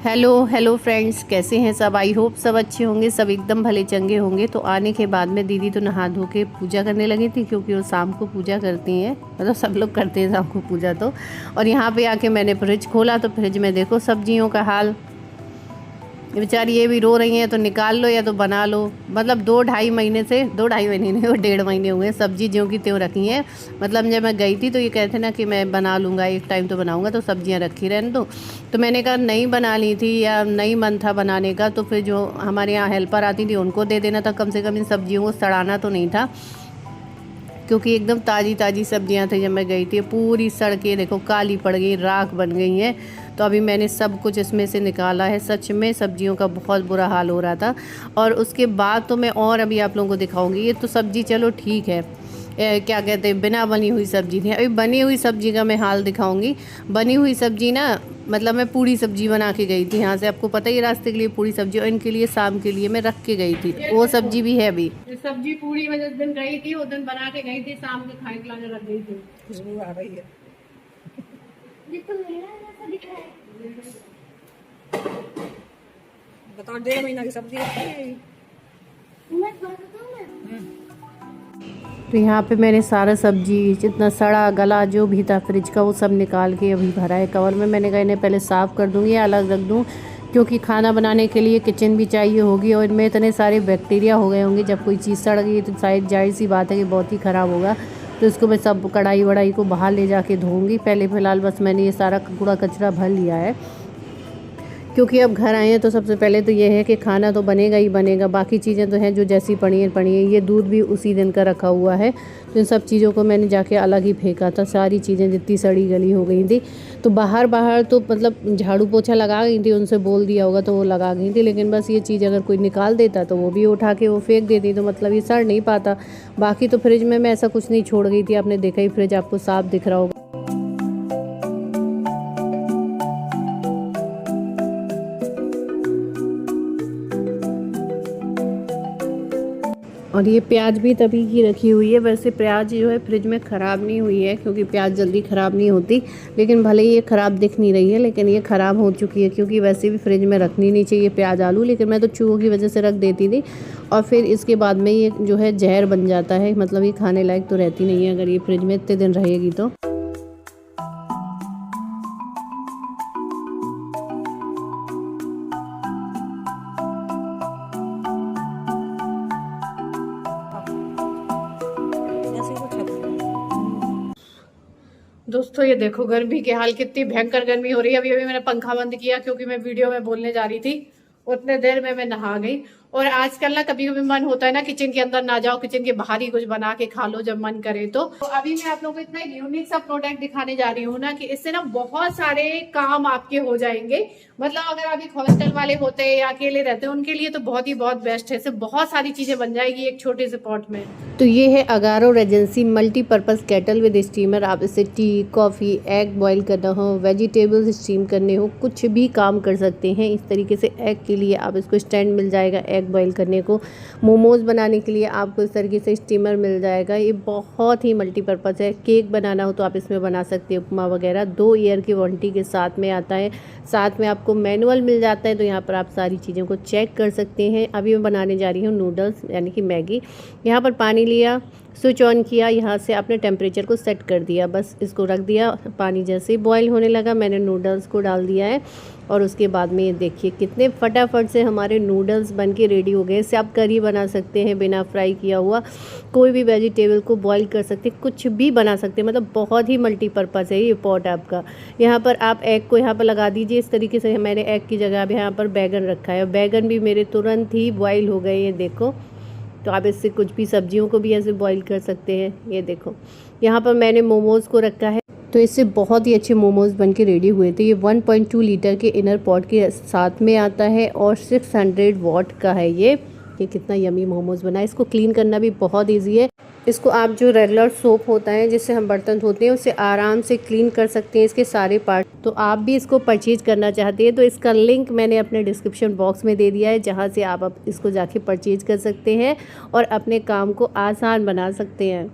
Hello hello friends, कैसे हैं सब। आई होप सब अच्छे होंगे, सब एकदम भले चंगे होंगे। तो आने के बाद में दीदी तो नहा धो के पूजा करने लगी थी, क्योंकि वो शाम को पूजा करती हैं, मतलब सब लोग करते हैं शाम को पूजा। तो और यहाँ पे आके मैंने फ्रिज खोला तो फ्रिज में देखो सब्जियों का हाल। बेचारी ये भी रो रही हैं, तो निकाल लो या तो बना लो। मतलब 2-2.5 महीने से, 2-2.5 महीने नहीं, वो 1.5 महीने हुए सब्जी ज्यों की त्यों रखी हैं। मतलब जब मैं गई थी तो ये कहते ना कि मैं बना लूँगा, एक टाइम तो बनाऊँगा, तो सब्जियाँ रखी रहने दो। तो मैंने कहा नहीं बना ली थी या नहीं मन था बनाने का, तो फिर जो हमारे यहाँ हेल्पर आती थी उनको दे देना था, कम से कम इन सब्जियों को सड़ाना तो नहीं था, क्योंकि एकदम ताज़ी ताज़ी सब्जियां थी। जब मैं गई थी पूरी सड़ के देखो काली पड़ गई, राख बन गई हैं। तो अभी मैंने सब कुछ इसमें से निकाला है। सच में सब्जियों का बहुत बुरा हाल हो रहा था। और उसके बाद तो मैं और अभी आप लोगों को दिखाऊंगी। ये तो सब्जी चलो ठीक है, क्या कहते हैं, बिना बनी हुई सब्जी थी। अभी बनी हुई सब्जी का मैं हाल दिखाऊंगी। बनी हुई सब्जी ना, मतलब मैं पूरी सब्जी बना के गई थी यहाँ से, आपको पता ही है, रास्ते के लिए पूरी सब्जी, और इनके लिए शाम के लिए मैं रख के गई थी। वो सब्जी भी है अभी। सब्जी पूरी मैं जिस दिन गई थी उस दिन बना के गई थी, शाम को खाने के लाने रख गई थी। खुशबू आ रही है। ये तो मेरा जैसा दिख रहा है। बताओ, 1.5 महीना की सब्जी रखी है। मैं बताऊं ना। तो यहाँ पे मैंने सारा सब्जी जितना सड़ा गला जो भी था फ्रिज का, वो सब निकाल के अभी भरा है कवर में। मैंने कहा इन्हें पहले साफ़ कर दूँगी, अलग रख दूँ, क्योंकि खाना बनाने के लिए किचन भी चाहिए होगी, और इनमें इतने सारे बैक्टीरिया हो गए होंगे। जब कोई चीज़ सड़ गई तो शायद जाहिर सी बात है कि बहुत ही ख़राब होगा। तो इसको मैं सब कढ़ाई वढ़ाई को बाहर ले जाके धोऊँगी। पहले फ़िलहाल बस मैंने ये सारा कूड़ा कचरा भर लिया है, क्योंकि अब घर आए हैं तो सबसे पहले तो ये है कि खाना तो बनेगा ही बनेगा। बाकी चीज़ें तो हैं जो जैसी पड़ी हैं। ये दूध भी उसी दिन का रखा हुआ है, तो इन सब चीज़ों को मैंने जाके अलग ही फेंका था। सारी चीज़ें जितनी सड़ी गली हो गई थी, तो बाहर तो मतलब झाड़ू पोछा लगा गई थी, उनसे बोल दिया होगा तो वो लगा गई थी। लेकिन बस ये चीज़ अगर कोई निकाल देता तो वो भी उठा के वो फेंक देती, तो मतलब ये सड़ नहीं पाता। बाकी तो फ्रिज में मैं ऐसा कुछ नहीं छोड़ गई थी। आपने देखा ही, फ्रिज आपको साफ दिख रहा होगा। और ये प्याज भी तभी की रखी हुई है। वैसे प्याज जो है फ्रिज में ख़राब नहीं हुई है, क्योंकि प्याज जल्दी ख़राब नहीं होती। लेकिन भले ही ये ख़राब दिख नहीं रही है, लेकिन ये ख़राब हो चुकी है, क्योंकि वैसे भी फ्रिज में रखनी नहीं चाहिए प्याज आलू। लेकिन मैं तो चूहों की वजह से रख देती थी, और फिर इसके बाद में ये जो है जहर बन जाता है। मतलब ये खाने लायक तो रहती नहीं है अगर ये फ्रिज में इतने दिन रहेगी तो। दोस्तों ये देखो गर्मी के हाल, कितनी भयंकर गर्मी हो रही है। अभी अभी मैंने पंखा बंद किया, क्योंकि मैं वीडियो में बोलने जा रही थी। उतने देर में मैं नहा गई। और आजकल ना कभी कभी मन होता है ना, किचन के अंदर ना जाओ, किचन के बाहर ही कुछ बना के खा लो जब मन करे। तो अभी मैं आप लोगों को इतना यूनिक सा प्रोडक्ट दिखाने जा रही हूँ ना, कि इससे ना बहुत सारे काम आपके हो जाएंगे। मतलब अगर आप एक हॉस्टल वाले होते हैं या अकेले रहते हैं, उनके लिए तो बहुत बेस्ट है। इससे बहुत सारी चीजें बन जाएगी एक छोटे से पॉट में। तो ये है Agaro Regency multipurpose kettle with steamer. आप इससे टी, कॉफ़ी, एग बॉईल करना हो, वेजिटेबल्स स्टीम करने हो, कुछ भी काम कर सकते हैं। इस तरीके से एग के लिए आप इसको स्टैंड मिल जाएगा एग बॉईल करने को। मोमोज़ बनाने के लिए आपको इस तरीके से स्टीमर मिल जाएगा। ये बहुत ही मल्टीपर्पज़ है। केक बनाना हो तो आप इसमें बना सकते हैं, उपमा वगैरह। 2 ईयर की वारंटी के साथ में आता है। साथ में आपको मैनुअल मिल जाता है, तो यहाँ पर आप सारी चीज़ों को चेक कर सकते हैं। अभी मैं बनाने जा रही हूँ नूडल्स, यानी कि मैगी। यहाँ पर पानी लिया, स्विच ऑन किया, यहाँ से आपने टेम्परेचर को सेट कर दिया, बस इसको रख दिया। पानी जैसे ही बॉईल होने लगा, मैंने नूडल्स को डाल दिया है। और उसके बाद में ये देखिए कितने फटाफट से हमारे नूडल्स बन के रेडी हो गए। इससे आप करी बना सकते हैं बिना फ्राई किया हुआ, कोई भी वेजिटेबल को बॉईल कर सकते हैं, कुछ भी बना सकते हैं। मतलब बहुत ही मल्टीपर्पज़ है ये पॉट आपका। यहाँ पर आप एग को यहाँ पर लगा दीजिए इस तरीके से। मैंने एग की जगह अब यहाँ पर बैगन रखा है, बैगन भी मेरे तुरंत ही बॉईल हो गए, ये देखो। तो आप इससे कुछ भी सब्जियों को भी ऐसे बॉईल कर सकते हैं। ये देखो यहाँ पर मैंने मोमोज़ को रखा है, तो इससे बहुत ही अच्छे मोमोज़ बन के रेडी हुए थे। ये 1.2 लीटर के इनर पॉट के साथ में आता है, और 600 वॉट का है ये कितना यमी मोमोज़ बना है। इसको क्लीन करना भी बहुत ईजी है। इसको आप जो रेगुलर सोप होता है जिससे हम बर्तन धोते हैं, उससे आराम से क्लीन कर सकते हैं इसके सारे पार्ट। तो आप भी इसको परचेज करना चाहते हैं तो इसका लिंक मैंने अपने डिस्क्रिप्शन बॉक्स में दे दिया है, जहां से आप अब इसको जाके परचेज कर सकते हैं और अपने काम को आसान बना सकते हैं।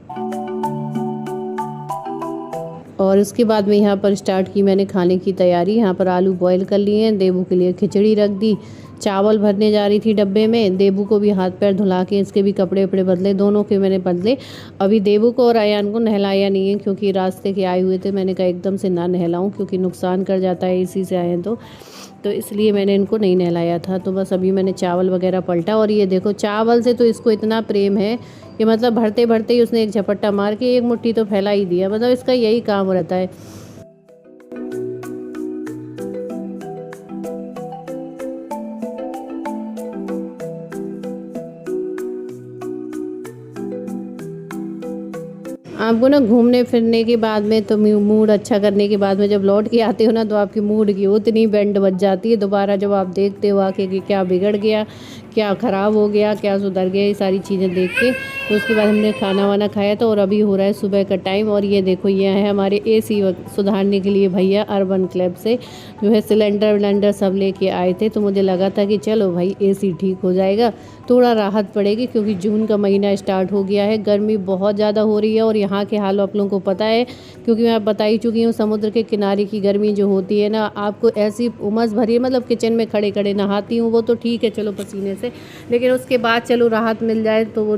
और उसके बाद में यहाँ पर स्टार्ट की मैंने खाने की तैयारी। यहाँ पर आलू बॉईल कर लिए हैं, देबू के लिए खिचड़ी रख दी, चावल भरने जा रही थी डब्बे में। देबू को भी हाथ पैर धुला के इसके भी कपड़े वपड़े बदले, दोनों के मैंने बदले। अभी देबू को और अयान को नहलाया नहीं है क्योंकि रास्ते के आए हुए थे। मैंने कहा एकदम से ना नहलाऊं क्योंकि नुकसान कर जाता है इसी से आए हैं तो इसलिए मैंने इनको नहीं नहलाया था। तो बस अभी मैंने चावल वगैरह पलटा और ये देखो चावल से तो इसको इतना प्रेम है कि मतलब भरते भरते ही उसने एक झपट्टा मार के एक मुट्ठी तो फैला ही दिया। मतलब इसका यही काम रहता है। आपको ना घूमने फिरने के बाद में तो मूड अच्छा करने के बाद में जब लौट के आते हो ना तो आपकी मूड की उतनी बैंड बज जाती है दोबारा जब आप देखते हो आके कि क्या बिगड़ गया, क्या ख़राब हो गया, क्या सुधर गया, ये सारी चीज़ें देख के। तो उसके बाद हमने खाना वाना खाया था और अभी हो रहा है सुबह का टाइम। और ये देखो ये है हमारे एसी सुधारने के लिए भैया अर्बन क्लब से जो है सिलेंडर विलेंडर सब लेके आए थे। तो मुझे लगा था कि चलो भाई एसी ठीक हो जाएगा, थोड़ा राहत पड़ेगी क्योंकि जून का महीना स्टार्ट हो गया है, गर्मी बहुत ज़्यादा हो रही है। और यहाँ के हाल आप लोगों को पता है क्योंकि मैं बता ही चुकी हूँ, समुद्र के किनारे की गर्मी जो होती है ना आपको ऐसी उमस भरी है। मतलब किचन में खड़े खड़े नहाती हूँ वो तो ठीक है चलो पसीने से, लेकिन उसके बाद चलो राहत मिल जाए तो वो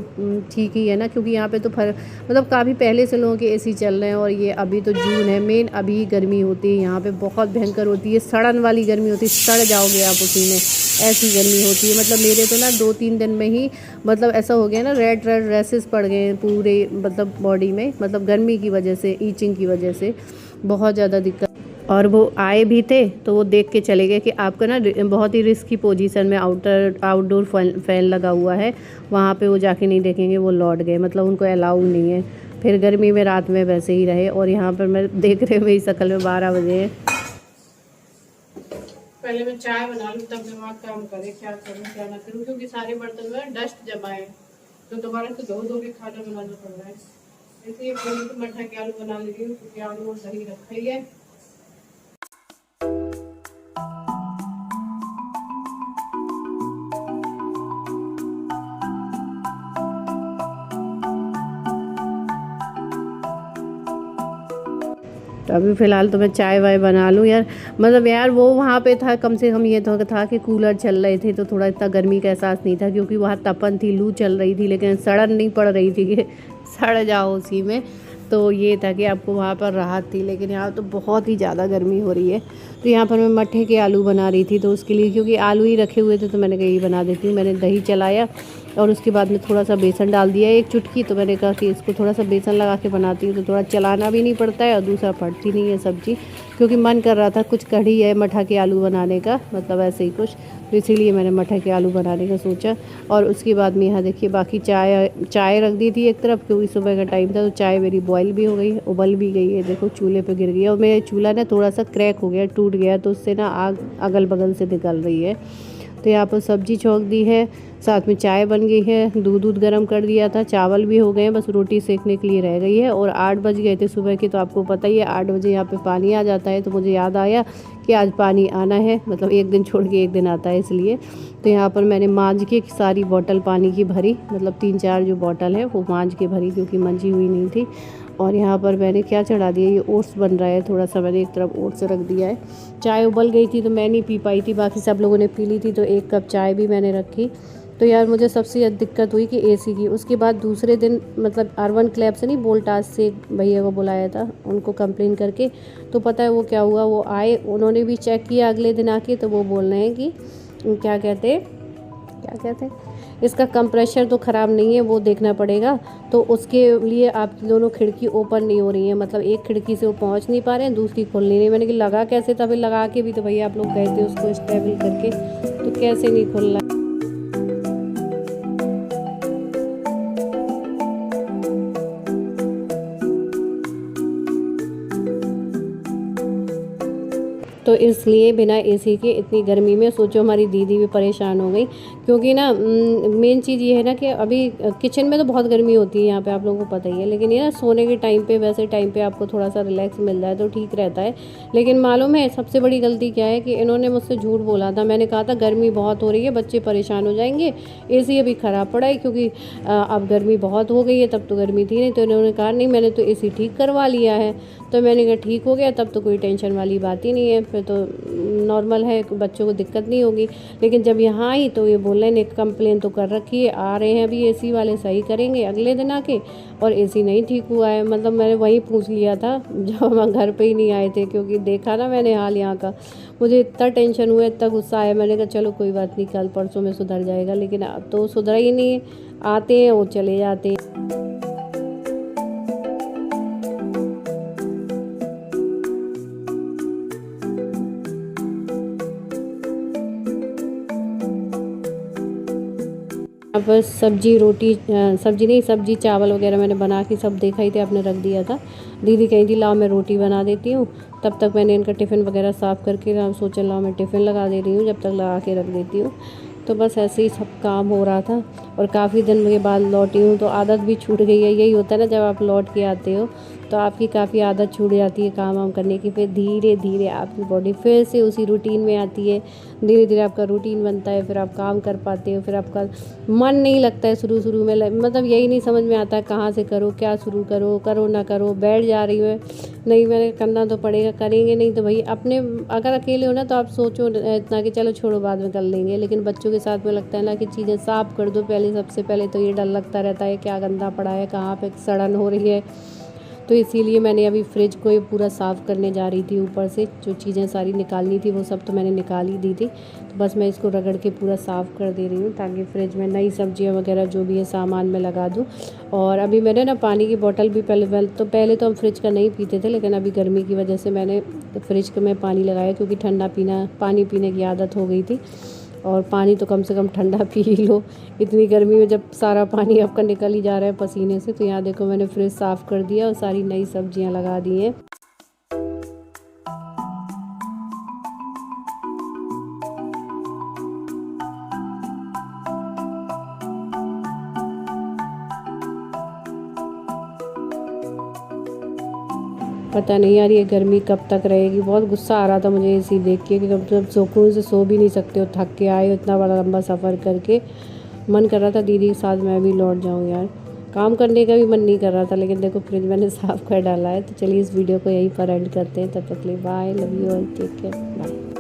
ठीक ही है ना। क्योंकि यहाँ पे तो मतलब काफ़ी पहले से लोगों के एसी चल रहे हैं और ये अभी तो जून है, मेन अभी गर्मी होती है यहाँ पे बहुत भयंकर होती है, सड़न वाली गर्मी होती है, सड़ जाओगे आप उसी में, ऐसी गर्मी होती है। मतलब मेरे तो ना 2-3 दिन में ही मतलब ऐसा हो गया ना, रेड रेड रैसेस पड़ गए हैं पूरे मतलब बॉडी में, मतलब गर्मी की वजह से, ईचिंग की वजह से बहुत ज़्यादा दिक्कत। और वो आए भी थे तो वो देख के चले गए कि आपका ना बहुत ही रिस्की पोजीशन में आउटडोर फैन लगा हुआ है, वहाँ पे वो जाके नहीं देखेंगे, वो लौट गए। मतलब उनको अलाउ नहीं है। फिर गर्मी में रात में वैसे ही रहे। और यहाँ पर मैं देख रहे मेरी शक्ल में 12 बजे है। पहले मैं चाय बना लूँ तब दिमाग काम करे क्या करूँ क्या ना करूँ, क्योंकि सारे बर्तन में डस्ट जमा है तो दोबारा से धो के खाना बनाना पड़ रहा है। इसलिए पहले तो मठा के आलू बना ले रही हूँ क्योंकि आलू और दही रखा ही है। तो अभी फ़िलहाल तो मैं चाय वाय बना लूँ यार। मतलब यार वो वहाँ पे था, कम से कम ये तो था कि कूलर चल रहे थे तो थोड़ा इतना गर्मी का एहसास नहीं था क्योंकि वहाँ तपन थी, लू चल रही थी, लेकिन सड़न नहीं पड़ रही थी कि सड़ जाओ उसी में। तो ये था कि आपको वहाँ पर राहत थी, लेकिन यहाँ तो बहुत ही ज़्यादा गर्मी हो रही है। तो यहाँ पर मैं मट्ठे के आलू बना रही थी, तो उसके लिए क्योंकि आलू ही रखे हुए थे तो मैंने कहा यही बना देती हूँ। मैंने दही चलाया और उसके बाद में थोड़ा सा बेसन डाल दिया एक चुटकी। तो मैंने कहा कि इसको थोड़ा सा बेसन लगा के बनाती हूँ तो थोड़ा चलाना भी नहीं पड़ता है और दूसरा फटती नहीं है सब्ज़ी। क्योंकि मन कर रहा था कुछ कढ़ी है मठा के आलू बनाने का, मतलब ऐसे ही कुछ, तो इसीलिए मैंने मठा के आलू बनाने का सोचा। और उसके बाद में यहाँ देखिए बाकी चाय रख दी थी एक तरफ क्योंकि सुबह का टाइम था। तो चाय मेरी बॉयल भी हो गई, उबल भी गई है, देखो चूल्हे पे गिर गई। और मेरा चूल्हा ना थोड़ा सा क्रैक हो गया, टूट गया, तो उससे ना आग अगल बगल से निकल रही है। तो यहाँ पर सब्ज़ी छौंक दी है, साथ में चाय बन गई है, दूध गर्म कर दिया था, चावल भी हो गए हैं, बस रोटी सेकने के लिए रह गई है। और 8 बज गए थे सुबह के, तो आपको पता ही है 8 बजे यहाँ पे पानी आ जाता है। तो मुझे याद आया कि आज पानी आना है, मतलब एक दिन छोड़ के एक दिन आता है इसलिए। तो यहाँ पर मैंने मांझ के सारी बॉटल पानी की भरी, मतलब 3-4 जो बॉटल है वो मांझ के भरी क्योंकि मंजी हुई नहीं थी। और यहाँ पर मैंने क्या चढ़ा दिया, ये ओट्स बन रहा है, थोड़ा सा मैंने एक तरफ ओट्स रख दिया है। चाय उबल गई थी तो मैं नहीं पी पाई थी, बाकी सब लोगों ने पी ली थी, तो 1 कप चाय भी मैंने रखी। तो यार मुझे सबसे ज़्यादा दिक्कत हुई कि एसी की। उसके बाद दूसरे दिन मतलब अर्बन क्लैब से नहीं, वोल्टास से भैया को बुलाया था उनको कंप्लेन करके। तो पता है वो क्या हुआ, वो आए, उन्होंने भी चेक किया अगले दिन आके, तो वो बोल रहे हैं कि क्या कहते हैं इसका कंप्रेशर तो ख़राब नहीं है, वो देखना पड़ेगा। तो उसके लिए आपकी दोनों खिड़की ओपन नहीं हो रही है, मतलब एक खिड़की से वो पहुंच नहीं पा रहे हैं, दूसरी खोल नहीं रही। मैंने कि लगा कैसे था, फिर लगा के भी तो भैया आप लोग गए थे उसको स्टेबल करके, तो कैसे नहीं खुल रहा। तो इसलिए बिना एसी के इतनी गर्मी में सोचो हमारी दीदी भी परेशान हो गई, क्योंकि ना मेन चीज़ ये है ना कि अभी किचन में तो बहुत गर्मी होती है यहाँ पे, आप लोगों को पता ही है, लेकिन ये ना सोने के टाइम पे वैसे टाइम पे आपको थोड़ा सा रिलैक्स मिल जाए तो ठीक रहता है। लेकिन मालूम है सबसे बड़ी गलती क्या है कि इन्होंने मुझसे झूठ बोला था। मैंने कहा था गर्मी बहुत हो रही है, बच्चे परेशान हो जाएंगे, एसी अभी ख़राब पड़ा है, क्योंकि अब गर्मी बहुत हो गई है, तब तो गर्मी थी नहीं। तो इन्होंने कहा नहीं मैंने तो एसी ठीक करवा लिया है। तो मैंने कहा ठीक हो गया, तब तो कोई टेंशन वाली बात ही नहीं है, फिर तो नॉर्मल है, बच्चों को दिक्कत नहीं होगी। लेकिन जब यहाँ आई तो ये बोल रहे हैं कंप्लेन तो कर रखी है, आ रहे हैं अभी एसी वाले सही करेंगे अगले दिन आके, और एसी नहीं ठीक हुआ है। मतलब मैंने वहीं पूछ लिया था जब हम घर पे ही नहीं आए थे, क्योंकि देखा ना मैंने हाल यहाँ का, मुझे इतना टेंशन हुआ, इतना गुस्सा आया। मैंने कहा चलो कोई बात नहीं, कल परसों में सुधर जाएगा, लेकिन अब तो सुधरा ही नहीं है, आते हैं वो चले जाते हैं। अब सब्जी रोटी सब्जी नहीं, सब्जी चावल वगैरह मैंने बना के सब देखा ही थे, आपने रख दिया था। दीदी कही थी लाओ मैं रोटी बना देती हूँ, तब तक मैंने इनका टिफ़िन वगैरह साफ़ करके सोचा लाओ मैं टिफ़िन लगा दे रही हूँ, जब तक लगा के रख देती हूँ। तो बस ऐसे ही सब काम हो रहा था, और काफ़ी दिन के बाद लौटी हूँ तो आदत भी छूट गई है। यही होता है ना, जब आप लौट के आते हो तो आपकी काफ़ी आदत छूट जाती है काम वाम करने की, फिर धीरे धीरे आपकी बॉडी फिर से उसी रूटीन में आती है, धीरे धीरे आपका रूटीन बनता है, फिर आप काम कर पाते हो, फिर आपका मन नहीं लगता है शुरू शुरू में, मतलब यही नहीं समझ में आता है कहाँ से करो, क्या शुरू करो, करो ना करो, बैठ जा रही है। नहीं मैंने करना तो पड़ेगा, करेंगे नहीं तो भाई अपने, अगर अकेले हो ना तो आप सोचो इतना कि चलो छोड़ो बाद में कर लेंगे, लेकिन बच्चों के साथ में लगता है ना कि चीज़ें साफ़ कर दो पहले, सबसे पहले तो ये डर लगता रहता है क्या गंदा पड़ा है, कहाँ पे सड़न हो रही है। तो इसीलिए मैंने अभी फ्रिज को ये पूरा साफ़ करने जा रही थी, ऊपर से जो चीज़ें सारी निकालनी थी वो सब तो मैंने निकाल ही दी थी। तो बस मैं इसको रगड़ के पूरा साफ़ कर दे रही हूँ, ताकि फ्रिज में नई सब्जियाँ वगैरह जो भी है सामान में लगा दूँ। और अभी मैंने ना पानी की बोतल भी पहले तो हम फ्रिज का नहीं पीते थे, लेकिन अभी गर्मी की वजह से मैंने फ्रिज में पानी लगाया, क्योंकि ठंडा पानी पीने की आदत हो गई थी। और पानी तो कम से कम ठंडा पी ही लो, इतनी गर्मी में जब सारा पानी आपका निकल ही जा रहा है पसीने से। तो यहाँ देखो मैंने फ्रिज साफ़ कर दिया और सारी नई सब्जियाँ लगा दी हैं। पता नहीं यार ये गर्मी कब तक रहेगी, बहुत गुस्सा आ रहा था मुझे इसी देख के कि कब तक सुकून से सो भी नहीं सकते हो, थक के आए हो इतना बड़ा लंबा सफ़र करके। मन कर रहा था दीदी के साथ मैं भी लौट जाऊँ यार, काम करने का भी मन नहीं कर रहा था, लेकिन देखो फ्रिज मैंने साफ़ कर डाला है। तो चलिए इस वीडियो को यहीं पर एंड करते हैं, तब तक के लिए bye, love you all, take care, bye.